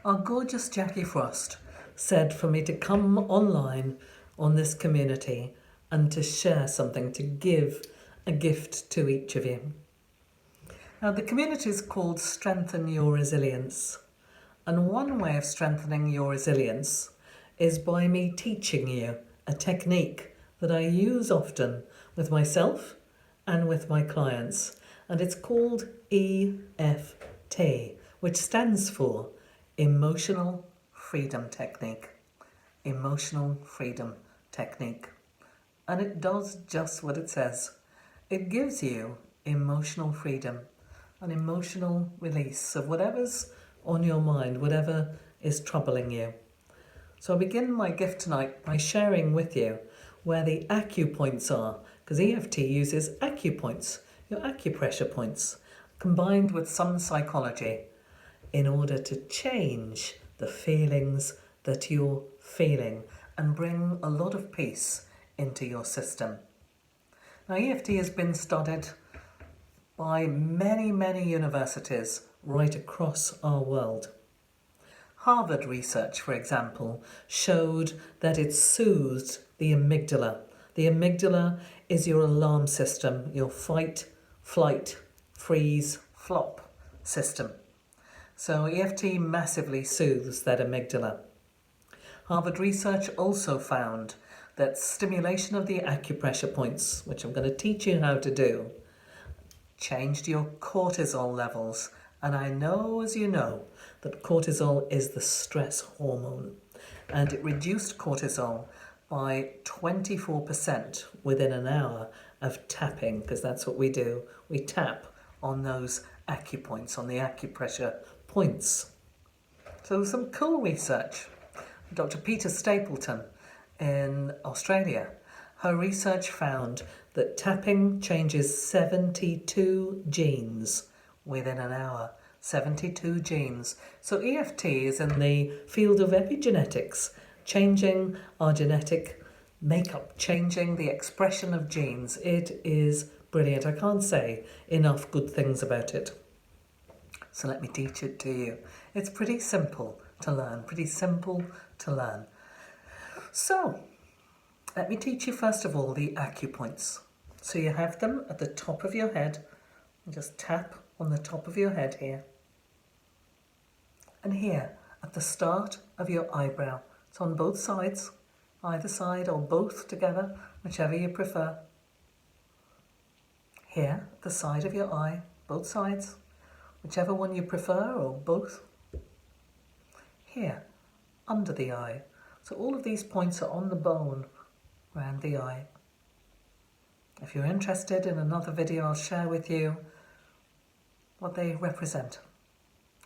Our gorgeous Jackie Frost said for me to come online on this community and to share something, to give a gift to each of you. Now, the community is called Strengthen Your Resilience. And one way of strengthening your resilience is by me teaching you a technique that I use often with myself and with my clients. And it's called EFT, which stands for Emotional Freedom Technique. Emotional Freedom Technique. And it does just what it says. It gives you emotional freedom, an emotional release of whatever's on your mind, whatever is troubling you. So I begin my gift tonight by sharing with you where the acupoints are, because EFT uses acupoints, your acupressure points, combined with some psychology in order to change the feelings that you're feeling and bring a lot of peace into your system. Now, EFT has been studied by many, many universities right across our world. Harvard research, for example, showed that it soothed the amygdala. The amygdala is your alarm system, your fight, flight, freeze, flop system. So EFT massively soothes that amygdala. Harvard research also found that stimulation of the acupressure points, which I'm going to teach you how to do, changed your cortisol levels. And I know, as you know, that cortisol is the stress hormone. And it reduced cortisol by 24% within an hour of tapping, because that's what we do. We tap on those acupoints, on the acupressure points. So some cool research. Dr. Peter Stapleton in Australia, her research found that tapping changes 72 genes within an hour. 72 genes. So EFT is in the field of epigenetics, changing our genetic makeup, changing the expression of genes. It is brilliant. I can't say enough good things about it. So let me teach it to you. It's pretty simple to learn, So, let me teach you first of all the acupoints. So you have them at the top of your head. And just tap on the top of your head here. And here, at the start of your eyebrow. It's on both sides, either side or both together, whichever you prefer. Here, at the side of your eye, both sides, whichever one you prefer or both. Here, under the eye. So all of these points are on the bone around the eye. If you're interested in another video, I'll share with you what they represent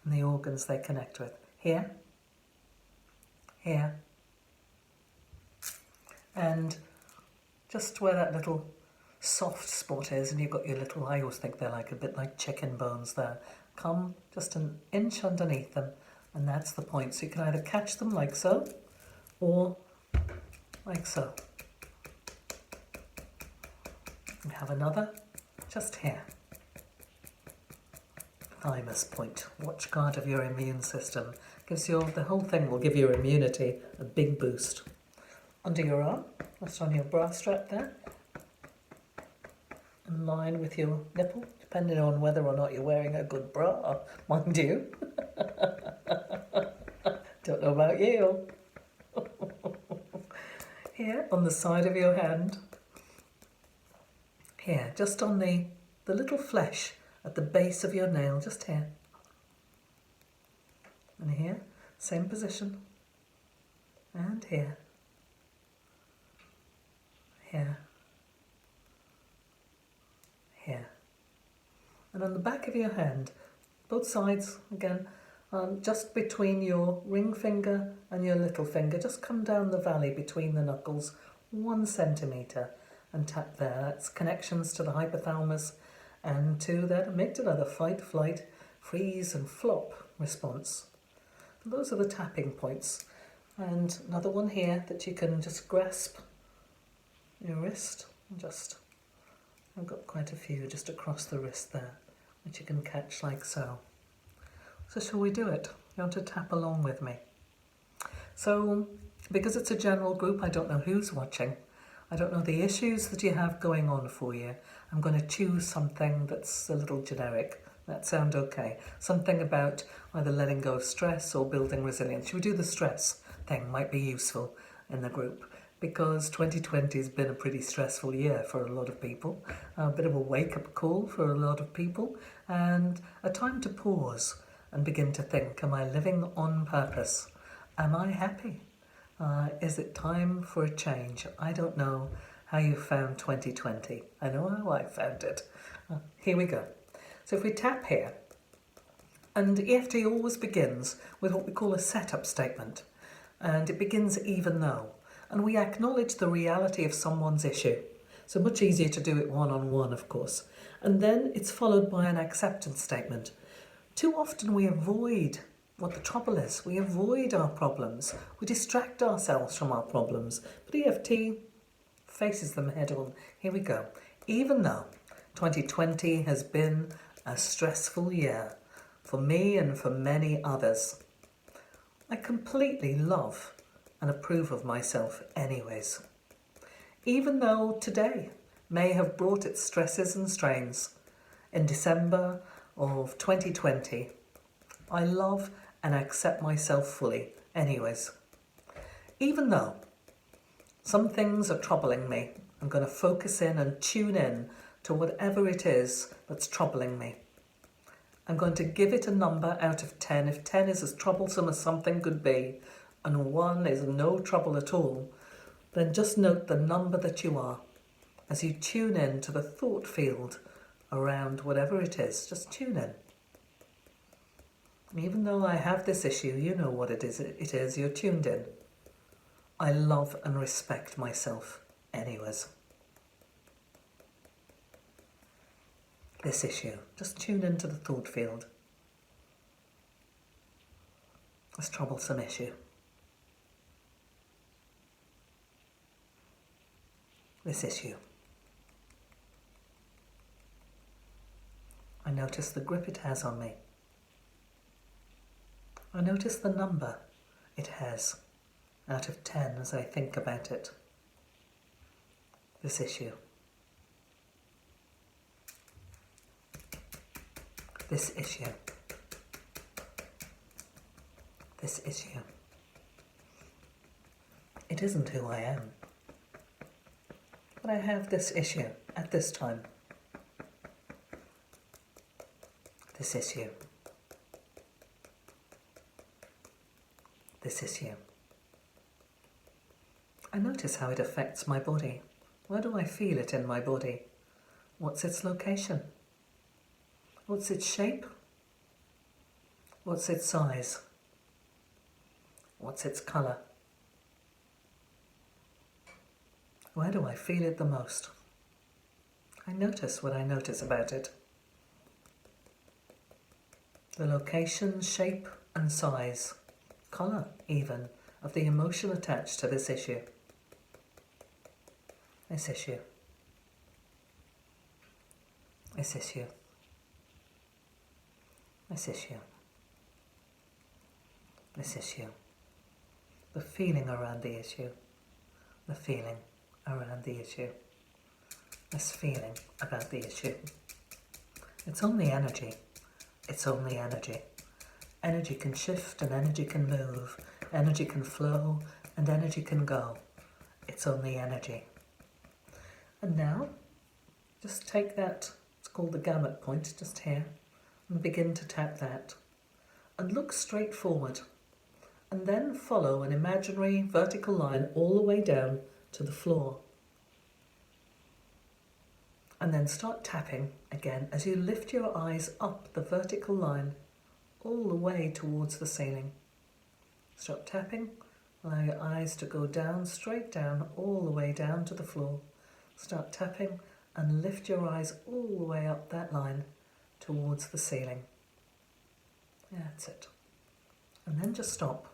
and the organs they connect with. Here, here, and just where that little soft spot is, and you've got your little, I always think they're like a bit like chicken bones there. Come just an inch underneath them, and that's the point. So you can either catch them like so, or like so. We have another just here. Thymus point, watchguard of your immune system. Gives you, the whole thing will give your immunity a big boost. Under your arm, just on your bra strap there. In line with your nipple, depending on whether or not you're wearing a good bra, mind you. Don't know about you. Here, on the side of your hand. Here, just on the little flesh at the base of your nail, just here. And here, same position. And here. Here. Here. And on the back of your hand, both sides, again, just between your ring finger and your little finger, just come down the valley between the knuckles, 1 centimetre, and tap there. That's connections to the hypothalamus and to that amygdala, the fight, flight, freeze and flop response. So those are the tapping points. And another one here that you can just grasp your wrist and just, I've got quite a few just across the wrist there, which you can catch like so. So shall we do it? You want to tap along with me? So, because it's a general group, I don't know who's watching. I don't know the issues that you have going on for you. I'm going to choose something that's a little generic. That sound okay? Something about either letting go of stress or building resilience. Should we do the stress thing? Might be useful in the group, because 2020 has been a pretty stressful year for a lot of people. A bit of a wake-up call for a lot of people, and a time to pause and begin to think, am I living on purpose? Am I happy? Is it time for a change? I don't know how you found 2020. I know how I found it. Here we go. So if we tap here, and EFT always begins with what we call a setup statement. And it begins even though. And we acknowledge the reality of someone's issue. So much easier to do it one-on-one, of course. And then it's followed by an acceptance statement. Too often we avoid what the trouble is. We avoid our problems. We distract ourselves from our problems. But EFT faces them head on. Here we go. Even though 2020 has been a stressful year for me and for many others, I completely love and approve of myself anyways. Even though today may have brought its stresses and strains, in December of 2020, I love and accept myself fully anyways. Even though some things are troubling me, I'm going to focus in and tune in to whatever it is that's troubling me. I'm going to give it a number out of 10. If 10 is as troublesome as something could be, and 1 is no trouble at all, then just note the number that you are as you tune in to the thought field around whatever it is. Just tune in. Even though I have this issue, you know what it is, you're tuned in. I love and respect myself anyways. This issue, just tune into the thought field. This troublesome issue. This issue. I notice the grip it has on me. I notice the number it has out of 10 as I think about it. This issue. This issue. This issue. It isn't who I am. But I have this issue at this time. This issue. This issue. I notice how it affects my body. Where do I feel it in my body? What's its location? What's its shape? What's its size? What's its colour? Where do I feel it the most? I notice what I notice about it. The location, shape and size, colour even, of the emotion attached to this issue. This issue. This issue. This issue. This issue. The feeling around the issue. The feeling around the issue. This feeling about the issue. It's only energy. It's only energy. Energy can shift and energy can move. Energy can flow and energy can go. It's only energy. And now, just take that, it's called the gamut point, just here, and begin to tap that. And look straight forward. And then follow an imaginary vertical line all the way down to the floor. And then start tapping again as you lift your eyes up the vertical line all the way towards the ceiling. Stop tapping, allow your eyes to go down, straight down, all the way down to the floor. Start tapping and lift your eyes all the way up that line towards the ceiling. That's it. And then just stop.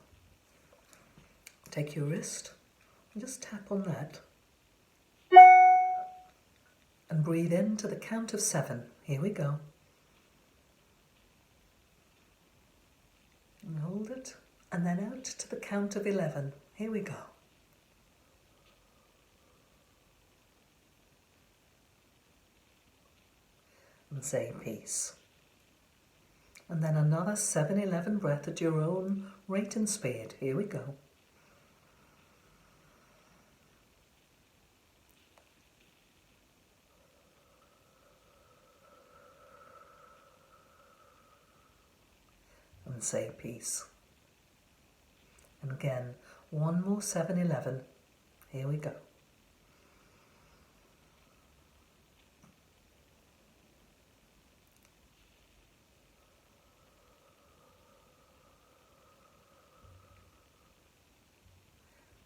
Take your wrist and just tap on that. And breathe in to the count of 7. Here we go. and then out to the count of 11. Here we go. And say peace. And then another 7-11 breath at your own rate and speed. Here we go. And say peace. And again, one more 7-11. Here we go.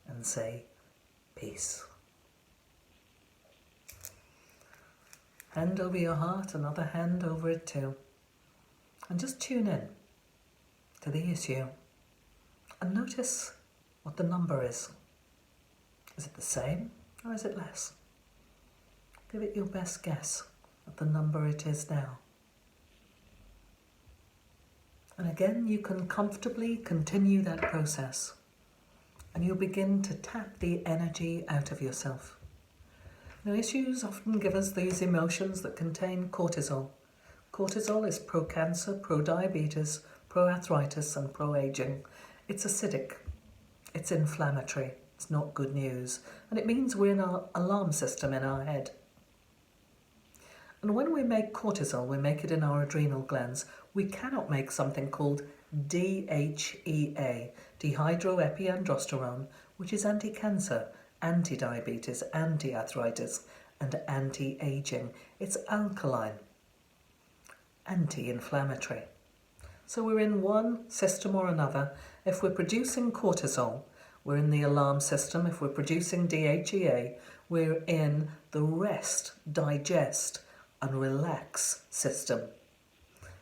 And say peace. Hand over your heart, another hand over it too. And just tune in to the issue and notice what the number is. Is it the same or is it less? Give it your best guess at the number it is now. And again, you can comfortably continue that process. And you'll begin to tap the energy out of yourself. Now, issues often give us these emotions that contain cortisol. Cortisol is pro-cancer, pro-diabetes, pro-arthritis and pro-aging. It's acidic, it's inflammatory, it's not good news, and it means we're in our alarm system in our head. And when we make cortisol, we make it in our adrenal glands. We cannot make something called DHEA, dehydroepiandrosterone, which is anti-cancer, anti-diabetes, anti-arthritis, and anti-aging. It's alkaline, anti-inflammatory. So we're in one system or another. If we're producing cortisol, we're in the alarm system. If we're producing DHEA, we're in the rest, digest, and relax system.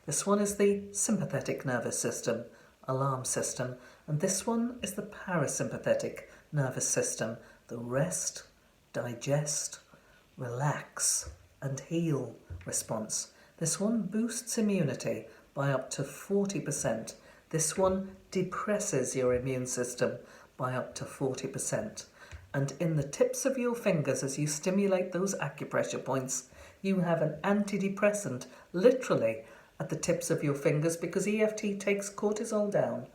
This one is the sympathetic nervous system, alarm system, and this one is the parasympathetic nervous system, the rest, digest, relax, and heal response. This one boosts immunity by up to 40%. This one depresses your immune system by up to 40%. And in the tips of your fingers, as you stimulate those acupressure points, you have an antidepressant, literally, at the tips of your fingers, because EFT takes cortisol down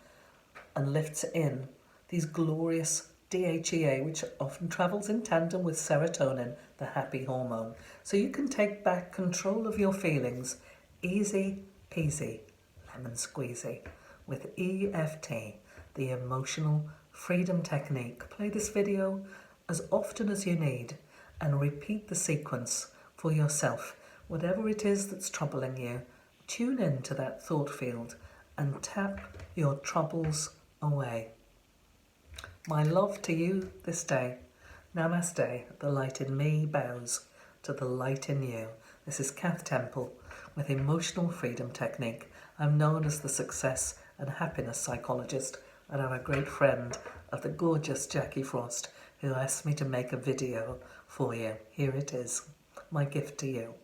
and lifts in these glorious DHEA, which often travels in tandem with serotonin, the happy hormone. So you can take back control of your feelings, easy peasy, lemon squeezy, with EFT, the emotional freedom technique. Play this video as often as you need and repeat the sequence for yourself. Whatever it is that's troubling you, tune in to that thought field and tap your troubles away. My love to you this day. Namaste. The light in me bows to the light in you. This is Kath Temple with Emotional Freedom Technique. I'm known as the Success and Happiness Psychologist, and I'm a great friend of the gorgeous Jackie Frost, who asked me to make a video for you. Here it is, my gift to you.